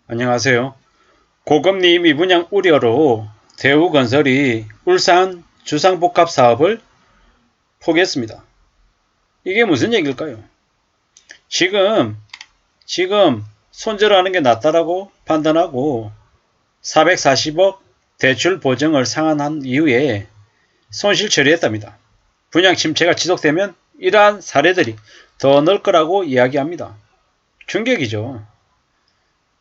안녕하세요. 고금리 미분양 우려로 대우건설이 울산 주상복합 사업을 포기했습니다. 이게 무슨 얘기일까요? 지금 손절하는 게 낫다라고 판단하고 440억 대출 보증을 상환한 이후에 손실 처리했답니다. 분양 침체가 지속되면 이러한 사례들이 더 늘 거라고 이야기합니다. 충격이죠.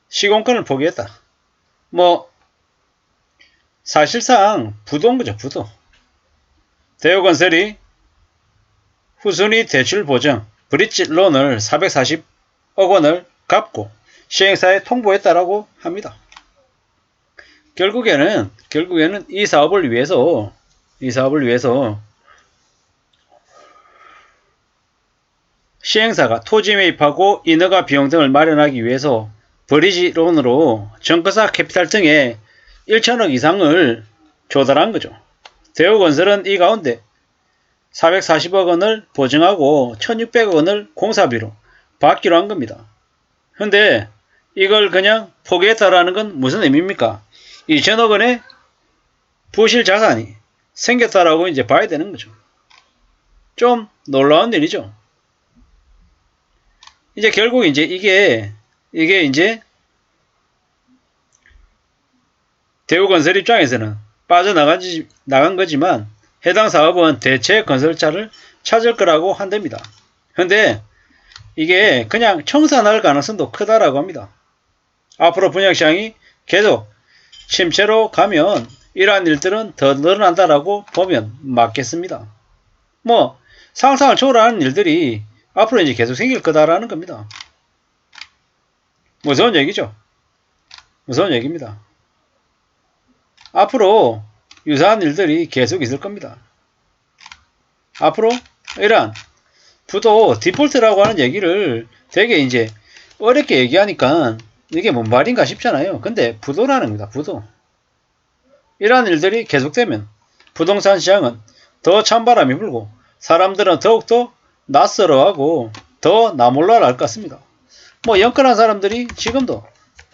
시공권을 포기했다. 사실상 부도인 거죠, 부도. 대우건설이 후순위 대출 보증 브릿지 론을 440억 원을 갚고 시행사에 통보했다라고 합니다. 결국에는 이 사업을 위해서 시행사가 토지 매입하고 인허가 비용 등을 마련하기 위해서 브릿지 론으로 정가사 캐피탈 등에 1천억 이상을 조달한 거죠. 대우건설은 이 가운데 440억 원을 보증하고 1600억 원을 공사비로 받기로 한 겁니다. 근데 이걸 그냥 포기했다라는 건 무슨 의미입니까? 2천억 원의 부실 자산이 생겼다라고 이제 봐야 되는 거죠. 좀 놀라운 일이죠. 이제 결국 이제 이게 이제 대우건설 입장에서는 빠져나간 거지만 해당 사업은 대체 건설자를 찾을 거라고 한답니다. 근데 이게 그냥 청산할 가능성도 크다라고 합니다. 앞으로 분양시장이 계속 침체로 가면 이러한 일들은 더 늘어난다라고 보면 맞겠습니다. 상상을 초월하는 일들이 앞으로 이제 계속 생길 거다라는 겁니다. 무서운 얘기죠. 무서운 얘기입니다. 앞으로 유사한 일들이 계속 있을 겁니다. 앞으로 이러한 부도 디폴트라고 하는 얘기를 되게 이제 어렵게 얘기하니까 이게 뭔 말인가 싶잖아요. 근데 부도라는 겁니다. 부도. 이러한 일들이 계속되면 부동산 시장은 더 찬바람이 불고 사람들은 더욱더 낯설어하고 더 나몰라라 할 것 같습니다. 영끌한 사람들이 지금도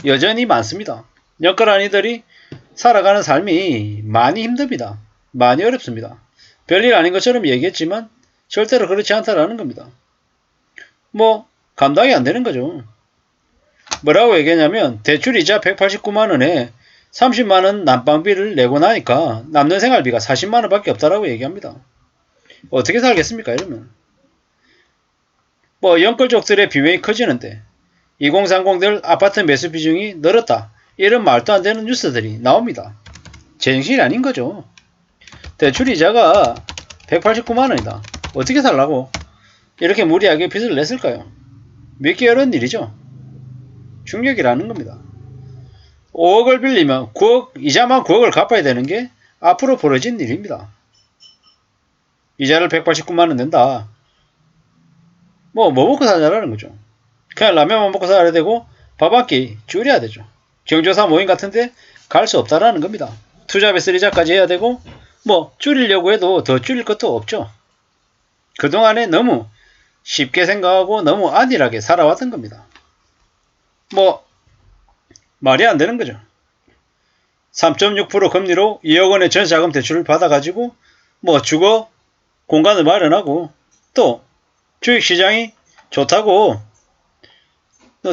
여전히 많습니다. 영끌한 이들이 살아가는 삶이 많이 힘듭니다. 많이 어렵습니다. 별일 아닌 것처럼 얘기했지만 절대로 그렇지 않다라는 겁니다. 감당이 안 되는 거죠. 뭐라고 얘기했냐면 대출이자 189만원에 30만원 난방비를 내고 나니까 남는 생활비가 40만원 밖에 없다라고 얘기합니다. 어떻게 살겠습니까 이러면. 영끌족들의 비명이 커지는데 2030들 아파트 매수 비중이 늘었다. 이런 말도 안 되는 뉴스들이 나옵니다. 제정신이 아닌 거죠. 대출이자가 189만원이다. 어떻게 살라고 이렇게 무리하게 빚을 냈을까요? 믿기 어려운 일이죠. 충격이라는 겁니다. 5억을 빌리면 9억, 이자만 9억을 갚아야 되는 게 앞으로 벌어진 일입니다. 이자를 189만원 낸다. 뭐 먹고 살자라는 거죠. 그냥 라면만 먹고 살아야 되고 밥 한 끼 줄여야 되죠. 경조사 모임 같은데 갈 수 없다라는 겁니다. 투자 베스 이자까지 해야 되고 줄이려고 해도 더 줄일 것도 없죠. 그동안에 너무 쉽게 생각하고 너무 안일하게 살아왔던 겁니다. 말이 안 되는 거죠. 3.6% 금리로 2억 원의 전자금 대출을 받아가지고 주거 공간을 마련하고 또 주식시장이 좋다고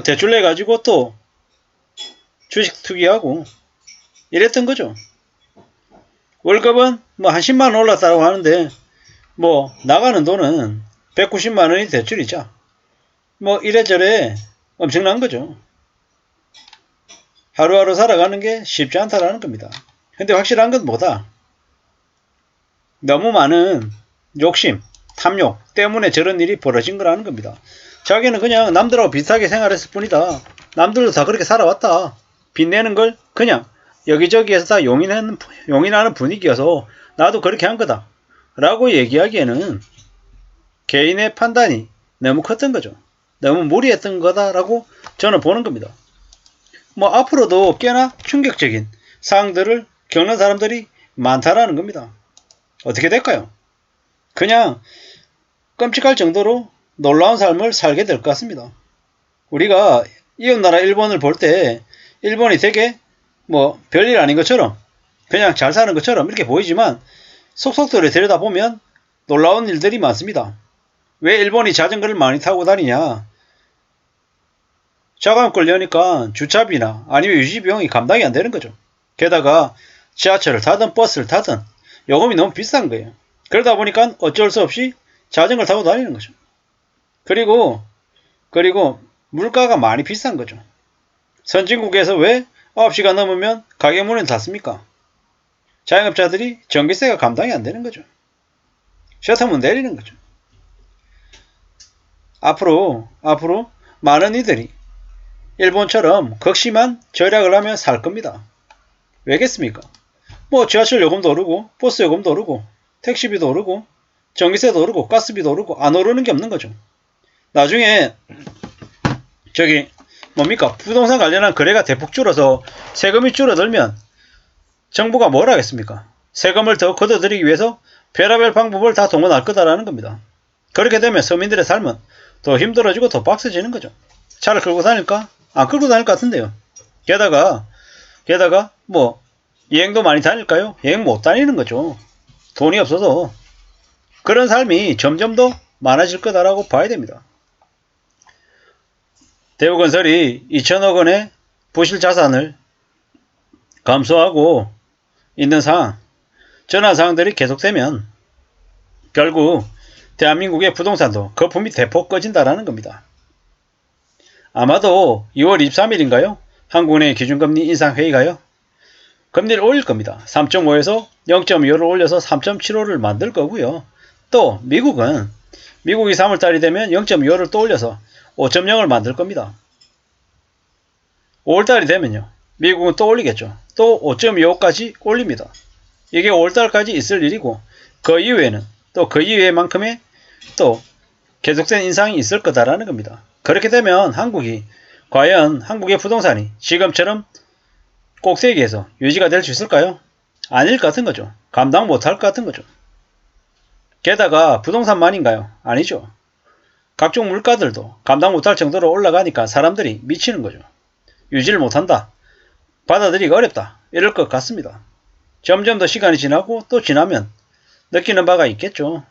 대출 내가지고 또 주식 투기하고 이랬던 거죠. 월급은 한 10만원 올랐다고 하는데 나가는 돈은 190만원이 대출이자 이래저래 엄청난 거죠. 하루하루 살아가는 게 쉽지 않다라는 겁니다. 근데 확실한 건 뭐다? 너무 많은 욕심, 탐욕 때문에 저런 일이 벌어진 거라는 겁니다. 자기는 그냥 남들하고 비슷하게 생활했을 뿐이다. 남들도 다 그렇게 살아왔다. 빚내는 걸 그냥 여기저기에서 다 용인하는 분위기여서 나도 그렇게 한 거다. 라고 얘기하기에는 개인의 판단이 너무 컸던 거죠. 너무 무리했던 거다라고 저는 보는 겁니다. 앞으로도 꽤나 충격적인 사항들을 겪는 사람들이 많다라는 겁니다. 어떻게 될까요? 그냥 끔찍할 정도로 놀라운 삶을 살게 될 것 같습니다. 우리가 이웃나라 일본을 볼 때 일본이 되게 뭐 별일 아닌 것처럼 그냥 잘 사는 것처럼 이렇게 보이지만 속속들을 들여다보면 놀라운 일들이 많습니다. 왜 일본이 자전거를 많이 타고 다니냐? 자가용 끌려니까 주차비나 아니면 유지비용이 감당이 안 되는 거죠. 게다가 지하철을 타든 버스를 타든 요금이 너무 비싼 거예요. 그러다 보니까 어쩔 수 없이 자전거를 타고 다니는 거죠. 그리고 물가가 많이 비싼 거죠. 선진국에서 왜 9시가 넘으면 가게 문을 닫습니까? 자영업자들이 전기세가 감당이 안 되는 거죠. 셔터문 내리는 거죠. 앞으로 많은 이들이 일본처럼 극심한 절약을 하며 살 겁니다. 왜겠습니까? 뭐 지하철 요금도 오르고 버스 요금도 오르고 택시비도 오르고 전기세도 오르고 가스비도 오르고 안 오르는 게 없는 거죠. 나중에 부동산 관련한 거래가 대폭 줄어서 세금이 줄어들면 정부가 뭘 하겠습니까? 세금을 더 걷어들이기 위해서 별의별 방법을 다 동원할 거다라는 겁니다. 그렇게 되면 서민들의 삶은 더 힘들어지고 더 빡세지는 거죠. 차를 끌고 다닐까? 안 끌고 다닐 것 같은데요. 게다가 뭐 여행도 많이 다닐까요? 여행 못 다니는 거죠. 돈이 없어서. 그런 삶이 점점 더 많아질 거다라고 봐야 됩니다. 대우건설이 2천억 원의 부실 자산을 감소하고 있는 상황, 전환 상황들이 계속되면 결국 대한민국의 부동산도 거품이 대폭 꺼진다라는 겁니다. 아마도 2월 23일인가요? 한국은행 기준금리 인상회의가요? 금리를 올릴 겁니다. 3.5에서 0.25를 올려서 3.75를 만들 거고요. 또 미국이 3월달이 되면 0.25를 또 올려서 5.0을 만들 겁니다. 5월달이 되면요. 미국은 또 올리겠죠. 또 5.25까지 올립니다. 이게 5월달까지 있을 일이고 그 이후에만큼의 또 계속된 인상이 있을 거다라는 겁니다. 그렇게 되면 과연 한국의 부동산이 지금처럼 꼭대기에서 유지가 될 수 있을까요? 아닐 것 같은 거죠. 감당 못할 것 같은 거죠. 게다가 부동산만인가요? 아니죠. 각종 물가들도 감당 못할 정도로 올라가니까 사람들이 미치는 거죠. 유지를 못한다. 받아들이기 어렵다. 이럴 것 같습니다. 점점 더 시간이 지나고 또 지나면 느끼는 바가 있겠죠.